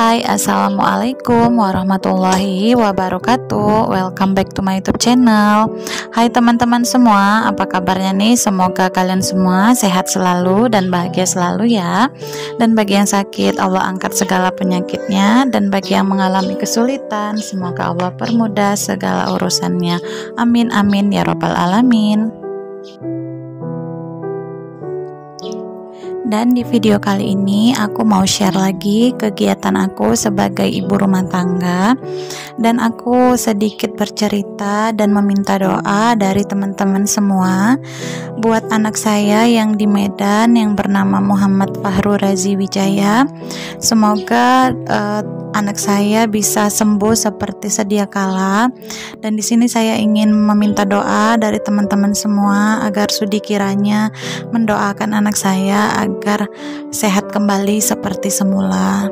Hai, assalamualaikum warahmatullahi wabarakatuh. Welcome back to my YouTube channel. Hai teman-teman semua, apa kabarnya nih? Semoga kalian semua sehat selalu dan bahagia selalu ya. Dan bagi yang sakit, Allah angkat segala penyakitnya. Dan bagi yang mengalami kesulitan, semoga Allah permudah segala urusannya. Amin amin ya robbal alamin. Dan di video kali ini aku mau share lagi kegiatan aku sebagai ibu rumah tangga, dan aku sedikit bercerita dan meminta doa dari teman-teman semua buat anak saya yang di Medan yang bernama Muhammad Fahru Razi Wijaya. Semoga anak saya bisa sembuh seperti sedia kala. Dan di sini saya ingin meminta doa dari teman-teman semua agar sudi kiranya mendoakan anak saya agar sehat kembali seperti semula.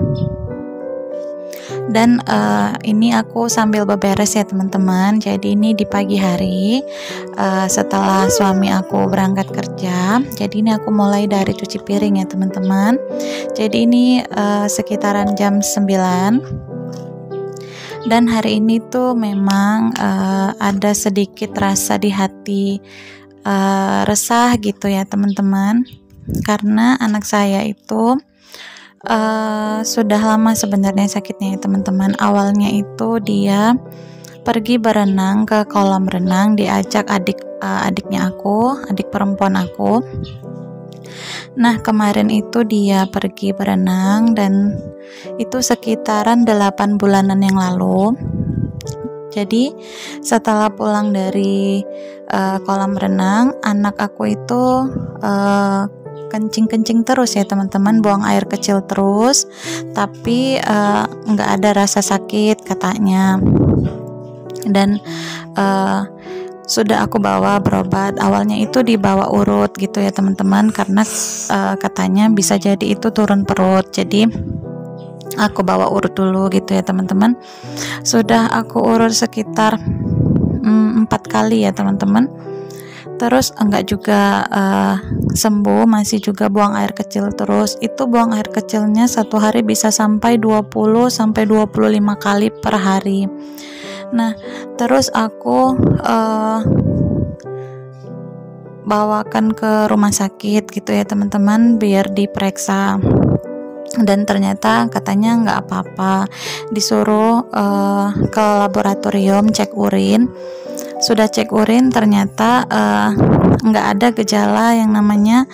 Dan ini aku sambil beberes ya teman-teman. Jadi ini di pagi hari setelah suami aku berangkat kerja. Jadi ini aku mulai dari cuci piring ya teman-teman. Jadi ini sekitaran jam 9. Dan hari ini tuh memang ada sedikit rasa di hati resah gitu ya teman-teman, karena anak saya itu sudah lama sebenarnya sakitnya ya teman-teman. Awalnya itu dia pergi berenang ke kolam renang, diajak adiknya aku, adik perempuan aku. Nah kemarin itu dia pergi berenang dan itu sekitaran 8 bulanan yang lalu. Jadi setelah pulang dari kolam renang, anak aku itu kencing-kencing terus ya teman-teman, buang air kecil terus, tapi nggak ada rasa sakit katanya. Dan sudah aku bawa berobat. Awalnya itu dibawa urut gitu ya teman-teman, karena katanya bisa jadi itu turun perut. Jadi aku bawa urut dulu gitu ya teman-teman. Sudah aku urut sekitar 4 kali ya teman-teman. Terus enggak juga sembuh, masih juga buang air kecil terus. Itu buang air kecilnya satu hari bisa sampai 20 sampai 25 kali per hari. Nah terus aku bawakan ke rumah sakit gitu ya teman-teman biar diperiksa. Dan ternyata katanya nggak apa-apa, disuruh ke laboratorium cek urin. Sudah cek urin ternyata nggak ada gejala yang namanya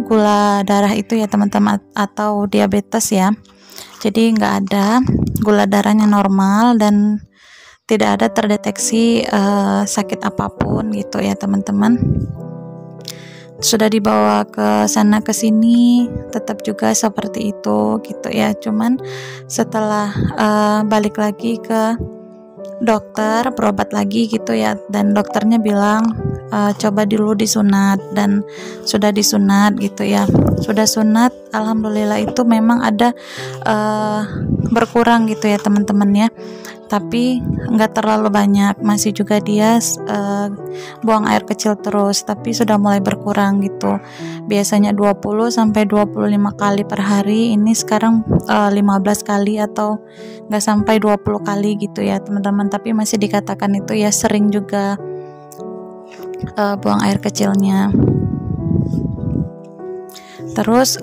gula darah itu ya teman-teman, atau diabetes ya. Jadi nggak ada, gula darahnya normal dan tidak ada terdeteksi sakit apapun gitu ya teman-teman. Sudah dibawa ke sana ke sini tetap juga seperti itu gitu ya. Cuman setelah balik lagi ke dokter, berobat lagi gitu ya, dan dokternya bilang coba dulu disunat, dan sudah disunat gitu ya. Sudah sunat, alhamdulillah itu memang ada berkurang gitu ya teman-teman ya, tapi nggak terlalu banyak, masih juga dia buang air kecil terus, tapi sudah mulai berkurang gitu. Biasanya 20 sampai 25 kali per hari, ini sekarang 15 kali atau nggak sampai 20 kali gitu ya teman-teman, tapi masih dikatakan itu ya sering juga buang air kecilnya. Terus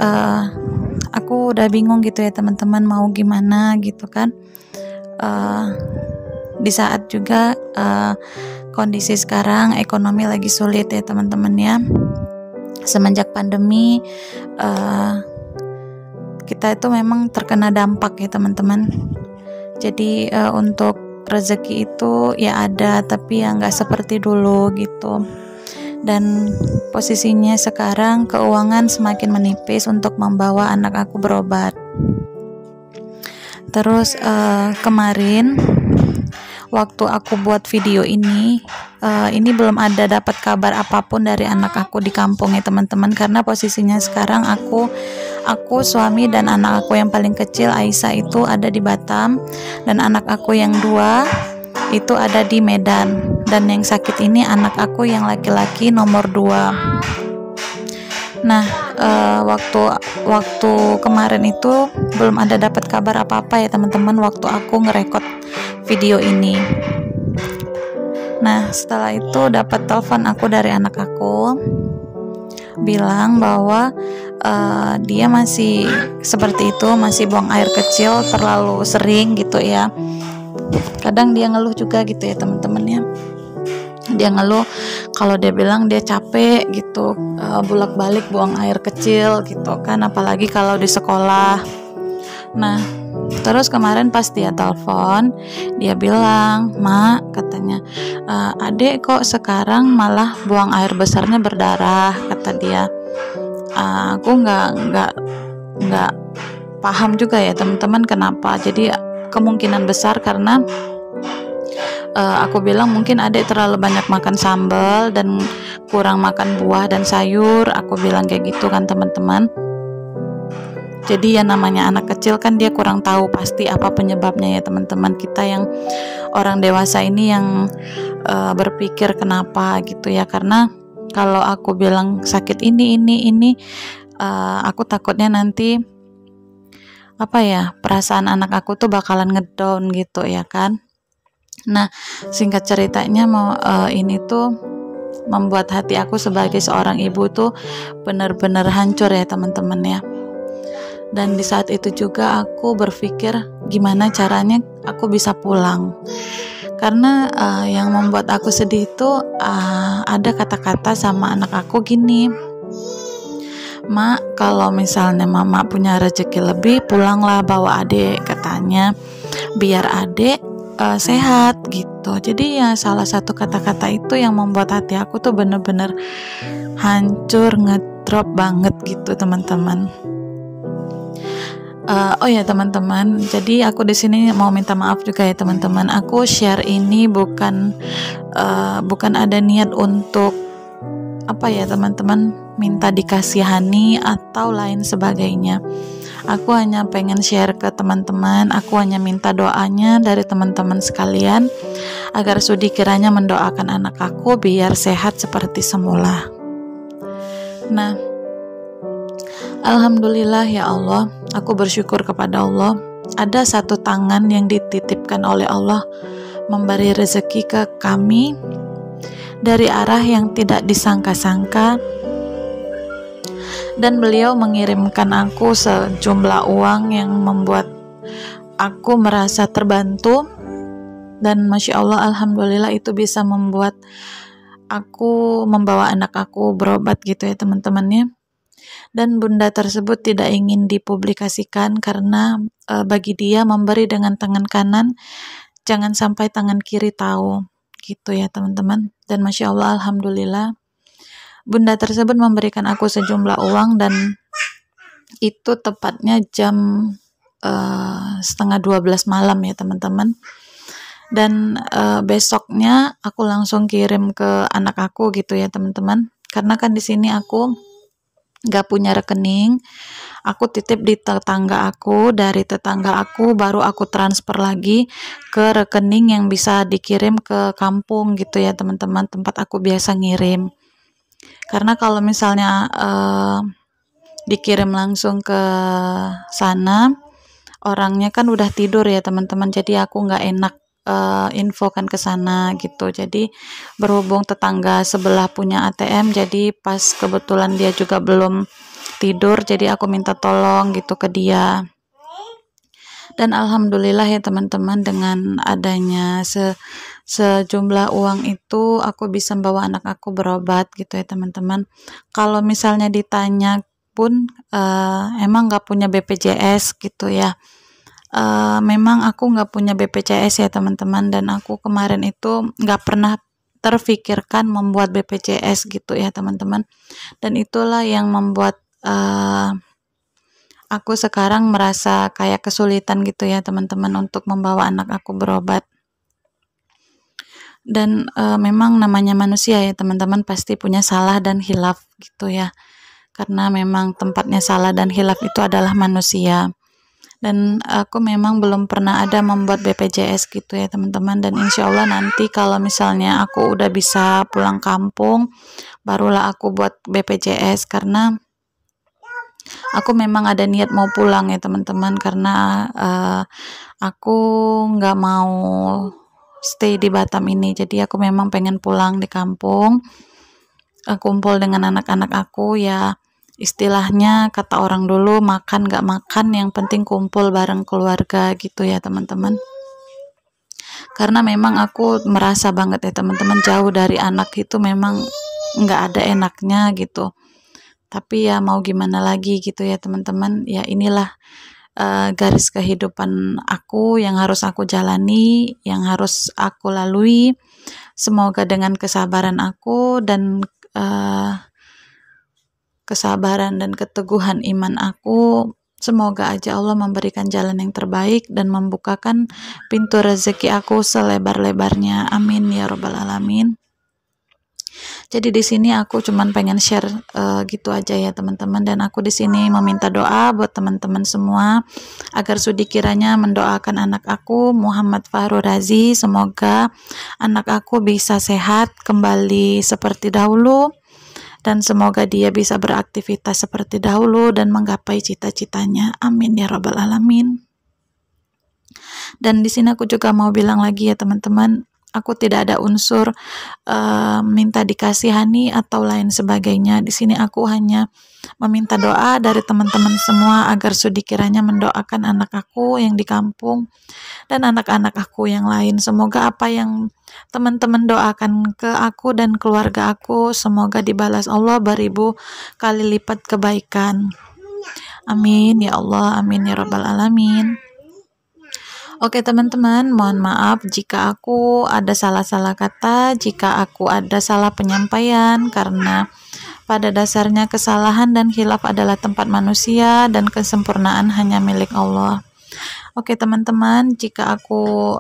aku udah bingung gitu ya teman-teman, mau gimana gitu kan. Di saat juga kondisi sekarang ekonomi lagi sulit ya teman-teman ya. Semenjak pandemi kita itu memang terkena dampak ya teman-teman. Jadi untuk rezeki itu ya ada, tapi ya nggak seperti dulu gitu. Dan posisinya sekarang keuangan semakin menipis untuk membawa anak aku berobat. Terus kemarin waktu aku buat video ini belum ada dapat kabar apapun dari anak aku di kampung ya teman-teman, karena posisinya sekarang aku, suami dan anak aku yang paling kecil Aisyah itu ada di Batam, dan anak aku yang 2 itu ada di Medan, dan yang sakit ini anak aku yang laki-laki nomor 2. Nah, waktu kemarin itu belum ada dapat kabar apa-apa ya teman-teman waktu aku ngerekod video ini. Nah, setelah itu dapat telepon aku dari anak aku, bilang bahwa dia masih seperti itu, masih buang air kecil terlalu sering gitu ya. Kadang dia ngeluh juga gitu ya teman-teman ya. Dia ngeluh kalau dia bilang dia capek gitu, bolak-balik buang air kecil gitu kan, apalagi kalau di sekolah. Nah, terus kemarin pas dia telepon, dia bilang, "Mak," katanya, "adek kok sekarang malah buang air besarnya berdarah," kata dia. Aku nggak paham juga ya teman-teman kenapa. Jadi kemungkinan besar karena aku bilang mungkin adek terlalu banyak makan sambal dan kurang makan buah dan sayur. Aku bilang kayak gitu kan teman-teman. Jadi ya namanya anak kecil kan dia kurang tahu pasti apa penyebabnya ya teman-teman. Kita yang orang dewasa ini yang berpikir kenapa gitu ya. Karena kalau aku bilang sakit ini aku takutnya nanti perasaan anak aku tuh bakalan ngedown gitu ya kan. Nah, singkat ceritanya ini tuh membuat hati aku sebagai seorang ibu tuh benar-benar hancur ya teman-teman ya. Dan di saat itu juga aku berpikir gimana caranya aku bisa pulang. Karena yang membuat aku sedih itu ada kata-kata sama anak aku gini, "Mak, kalau misalnya mama punya rezeki lebih, pulanglah bawa adek," katanya, "biar adek sehat," gitu. Jadi ya salah satu kata-kata itu yang membuat hati aku tuh bener-bener hancur, ngedrop banget gitu teman-teman. Oh ya teman-teman, jadi aku di sini mau minta maaf juga ya teman-teman. Aku share ini bukan ada niat untuk teman-teman minta dikasihani atau lain sebagainya. Aku hanya pengen share ke teman-teman. Aku hanya minta doanya dari teman-teman sekalian agar sudi kiranya mendoakan anak aku biar sehat seperti semula. Nah, alhamdulillah ya Allah, aku bersyukur kepada Allah. Ada satu tangan yang dititipkan oleh Allah memberi rezeki ke kami dari arah yang tidak disangka-sangka. Dan beliau mengirimkan aku sejumlah uang yang membuat aku merasa terbantu. Dan Masya Allah, alhamdulillah itu bisa membuat aku membawa anak aku berobat gitu ya teman-temannya. Dan bunda tersebut tidak ingin dipublikasikan karena bagi dia memberi dengan tangan kanan, jangan sampai tangan kiri tahu gitu ya teman-teman. Dan Masya Allah, alhamdulillah bunda tersebut memberikan aku sejumlah uang dan itu tepatnya jam 11:30 malam ya teman-teman. Dan besoknya aku langsung kirim ke anak aku gitu ya teman-teman. Karena kan di sini aku nggak punya rekening, aku titip di tetangga aku, dari tetangga aku baru aku transfer lagi ke rekening yang bisa dikirim ke kampung gitu ya teman-teman, tempat aku biasa ngirim. Karena kalau misalnya dikirim langsung ke sana, orangnya kan udah tidur ya teman-teman, jadi aku nggak enak infokan ke sana gitu. Jadi berhubung tetangga sebelah punya ATM, jadi pas kebetulan dia juga belum tidur, jadi aku minta tolong gitu ke dia. Dan alhamdulillah ya teman-teman, dengan adanya sejumlah uang itu aku bisa bawa anak aku berobat gitu ya teman-teman. Kalau misalnya ditanya pun emang nggak punya BPJS gitu ya. Memang aku nggak punya BPJS ya teman-teman, dan aku kemarin itu nggak pernah terfikirkan membuat BPJS gitu ya teman-teman. Dan itulah yang membuat aku sekarang merasa kayak kesulitan gitu ya teman-teman untuk membawa anak aku berobat. Dan memang namanya manusia ya teman-teman, pasti punya salah dan hilaf gitu ya. Karena memang tempatnya salah dan hilaf itu adalah manusia. Dan aku memang belum pernah ada membuat BPJS gitu ya teman-teman. Dan insya Allah nanti kalau misalnya aku udah bisa pulang kampung, barulah aku buat BPJS. Karena Aku memang ada niat mau pulang ya teman-teman, karena aku nggak mau stay di Batam ini. Jadi aku memang pengen pulang di kampung, kumpul dengan anak-anak aku ya. Istilahnya kata orang dulu, makan nggak makan yang penting kumpul bareng keluarga gitu ya teman-teman. Karena memang aku merasa banget ya teman-teman, jauh dari anak itu memang nggak ada enaknya gitu. Tapi ya mau gimana lagi gitu ya teman-teman, ya inilah garis kehidupan aku yang harus aku jalani, yang harus aku lalui. Semoga dengan kesabaran aku dan kesabaran dan keteguhan iman aku, semoga aja Allah memberikan jalan yang terbaik dan membukakan pintu rezeki aku selebar-lebarnya. Amin ya robbal alamin. Jadi di sini aku cuman pengen share gitu aja ya teman-teman, dan aku di sini meminta doa buat teman-teman semua agar Sudi kiranya mendoakan anak aku Muhammad Fahru Razi, semoga anak aku bisa sehat kembali seperti dahulu, dan semoga dia bisa beraktivitas seperti dahulu dan menggapai cita-citanya. Amin ya rabbal alamin. Dan di sini aku juga mau bilang lagi ya teman-teman, aku tidak ada unsur minta dikasihani atau lain sebagainya. Di sini aku hanya meminta doa dari teman-teman semua agar Sudi kiranya mendoakan anak aku yang di kampung dan anak-anak aku yang lain. Semoga apa yang teman-teman doakan ke aku dan keluarga aku, semoga dibalas Allah beribu kali lipat kebaikan. Amin ya Allah, amin ya rabbal alamin. Oke teman-teman, mohon maaf jika aku ada salah-salah kata, jika aku ada salah penyampaian, karena pada dasarnya kesalahan dan khilaf adalah tempat manusia dan kesempurnaan hanya milik Allah. Oke teman-teman, jika aku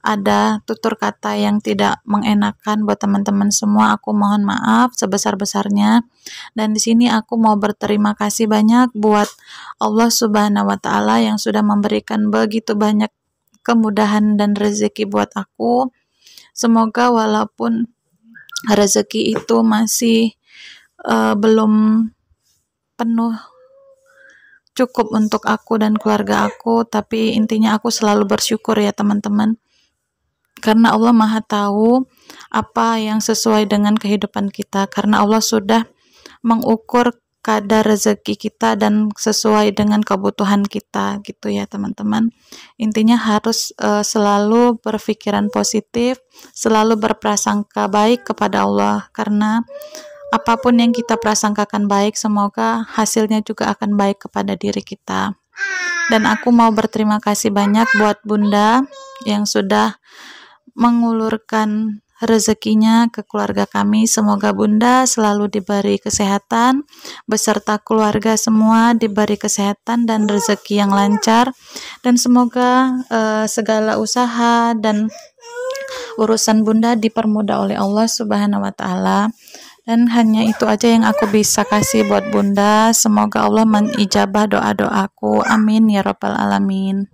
ada tutur kata yang tidak mengenakan buat teman-teman semua, aku mohon maaf sebesar-besarnya. Dan di sini aku mau berterima kasih banyak buat Allah Subhanahu wa taala yang sudah memberikan begitu banyak kemudahan dan rezeki buat aku. Semoga walaupun rezeki itu masih belum penuh cukup untuk aku dan keluarga aku, tapi intinya aku selalu bersyukur ya teman-teman. Karena Allah Maha tahu apa yang sesuai dengan kehidupan kita, karena Allah sudah mengukur kadar rezeki kita dan sesuai dengan kebutuhan kita gitu ya teman-teman. Intinya harus selalu berpikiran positif, selalu berprasangka baik kepada Allah, karena apapun yang kita prasangkakan baik, semoga hasilnya juga akan baik kepada diri kita. Dan aku mau berterima kasih banyak buat Bunda yang sudah mengulurkan rezekinya ke keluarga kami. Semoga Bunda selalu diberi kesehatan beserta keluarga semua diberi kesehatan dan rezeki yang lancar, dan semoga segala usaha dan urusan Bunda dipermudah oleh Allah Subhanahu wa taala. Dan hanya itu aja yang aku bisa kasih buat Bunda. Semoga Allah mengijabah doa-doaku. Amin ya rabbal alamin.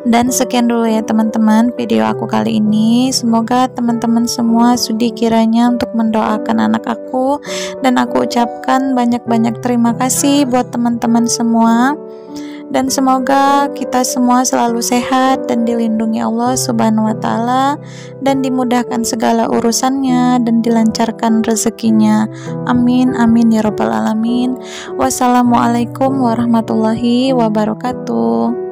Dan sekian dulu ya teman-teman video aku kali ini. Semoga teman-teman semua Sudi kiranya untuk mendoakan anak aku, dan aku ucapkan banyak-banyak terima kasih buat teman-teman semua. Dan semoga kita semua selalu sehat dan dilindungi Allah Subhanahu wa taala, dan dimudahkan segala urusannya dan dilancarkan rezekinya. Amin amin ya rabbal alamin. Wassalamualaikum warahmatullahi wabarakatuh.